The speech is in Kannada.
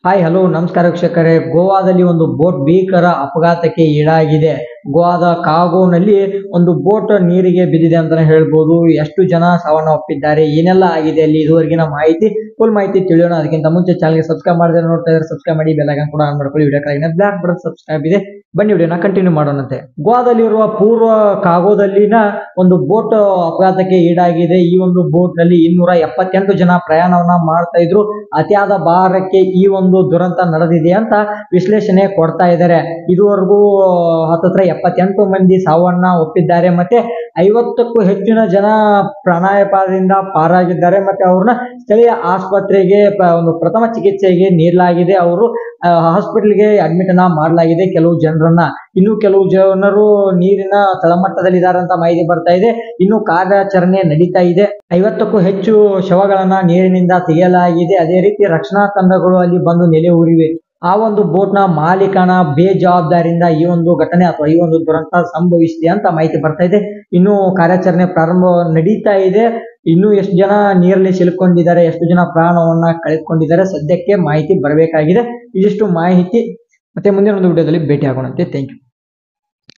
ಹಾಯ್ ಹಲೋ ನಮಸ್ಕಾರ ವೀಕ್ಷಕರೇ. ಗೋವಾದಲ್ಲಿ ಒಂದು ಬೋಟ್ ಭೀಕರ ಅಪಘಾತಕ್ಕೆ ಈಡಾಗಿದೆ. ಗೋವಾದ ಕಾಗೋನಲ್ಲಿ ಒಂದು ಬೋಟ್ ನೀರಿಗೆ ಬಿದ್ದಿದೆ ಅಂತಾನೆ ಹೇಳ್ಬೋದು. ಎಷ್ಟು ಜನ ಸಾವನ್ನಪ್ಪಿದ್ದಾರೆ, ಏನೆಲ್ಲ ಆಗಿದೆ ಅಲ್ಲಿ ಇದುವರೆಗಿನ ಫುಲ್ ಮಾಹಿತಿ ತಿಳಿಯೋಣ. ಅದಕ್ಕಿಂತ ಮುಂಚೆ ಚಾನಲ್ಗೆ ಸಬ್ಸ್ಕ್ರೈಬ್ ಮಾಡದೆ ನೋಡ್ತಾ ಇದ್ರೆ ಸಬ್ಸ್ಕ್ರೈಬ್ ಮಾಡಿ, ಬೆಲ್ ಐಕಾನ್ ಕೂಡ ಆನ್ ಮಾಡ್ಕೊಳ್ಳಿ. ವಿಡಿಯೋ ಕೆಳಗಿನ ಬ್ಲಾಕ್ ಬಟನ್ ಸಬ್ಸ್ಕ್ರೈಬ್ ಇದೆ. ಬನ್ನಿ ವಿಡಿಯೋನ ಕಂಟಿನ್ಯೂ ಮಾಡೋಣಂತೆ. ಗೋವಾದಲ್ಲಿರುವ ಪೂರ್ವ ಕಾಗೋದಲ್ಲಿನ ಒಂದು ಬೋಟ್ ಅಪಘಾತಕ್ಕೆ ಈಡಾಗಿದೆ. ಈ ಒಂದು ಬೋಟ್ ನಲ್ಲಿ 278 ಜನ ಪ್ರಯಾಣವನ್ನ ಮಾಡ್ತಾ ಇದ್ರು. ಅತಿಯಾದ ಭಾರಕ್ಕೆ ಈ ಒಂದು ದುರಂತ ನಡೆದಿದೆ ಅಂತ ವಿಶ್ಲೇಷಣೆ ಕೊಡ್ತಾ ಇದ್ದಾರೆ. ಇದುವರೆಗೂ ಹತ್ತತ್ರ 78 ಮಂದಿ ಸಾವನ್ನ ಒಪ್ಪಿದ್ದಾರೆ. ಮತ್ತೆ 50ಕ್ಕೂ ಹೆಚ್ಚಿನ ಜನ ಪ್ರಾಣಾಪಾಯದಿಂದ ಪಾರಾಗಿದ್ದಾರೆ. ಮತ್ತೆ ಅವ್ರನ್ನ ಸ್ಥಳೀಯ ಆಸ್ಪತ್ರೆಗೆ ಒಂದು ಪ್ರಥಮ ಚಿಕಿತ್ಸೆಗೆ ನೀಡಲಾಗಿದೆ. ಅವರು ಹಾಸ್ಪಿಟಲ್ಗೆ ಅಡ್ಮಿಟ್ ಅನ್ನ ಮಾಡಲಾಗಿದೆ ಕೆಲವು ಜನರನ್ನ. ಇನ್ನು ಕೆಲವು ಜನರು ನೀರಿನ ತಳಮಟ್ಟದಲ್ಲಿದ್ದಾರೆ ಅಂತ ಮಾಹಿತಿ ಬರ್ತಾ ಇದೆ. ಇನ್ನು ಕಾರ್ಯಾಚರಣೆ ನಡೀತಾ ಇದೆ. 50ಕ್ಕೂ ಹೆಚ್ಚು ಶವಗಳನ್ನ ನೀರಿನಿಂದ ತೆಗೆಯಲಾಗಿದೆ. ಅದೇ ರೀತಿ ರಕ್ಷಣಾ ತಂಡಗಳು ಅಲ್ಲಿ ಬಂದು ನೆಲೆ ಊರಿವೆ. ಆ ಒಂದು ಬೋಟ್ ನ ಮಾಲೀಕನ ಬೇಜವಾಬ್ದಾರಿಯಿಂದ ಈ ಒಂದು ಘಟನೆ ಅಥವಾ ಈ ಒಂದು ದುರಂತ ಸಂಭವಿಸಿದೆ ಅಂತ ಮಾಹಿತಿ ಬರ್ತಾ ಇದೆ. ಇನ್ನು ಕಾರ್ಯಾಚರಣೆ ಪ್ರಾರಂಭ ನಡೀತಾ ಇದೆ. ಇನ್ನು ಎಷ್ಟು ಜನ ನೀರಲ್ಲಿ ಸಿಲುಕೊಂಡಿದ್ದಾರೆ, ಎಷ್ಟು ಜನ ಪ್ರಾಣವನ್ನ ಕಳೆದುಕೊಂಡಿದ್ದಾರೆ ಸದ್ಯಕ್ಕೆ ಮಾಹಿತಿ ಬರಬೇಕಾಗಿದೆ. ಇದಿಷ್ಟು ಮಾಹಿತಿ. ಮತ್ತೆ ಮುಂದಿನ ಒಂದು ವಿಡಿಯೋದಲ್ಲಿ ಭೇಟಿ ಆಗೋಣಂತೆ. Thank you.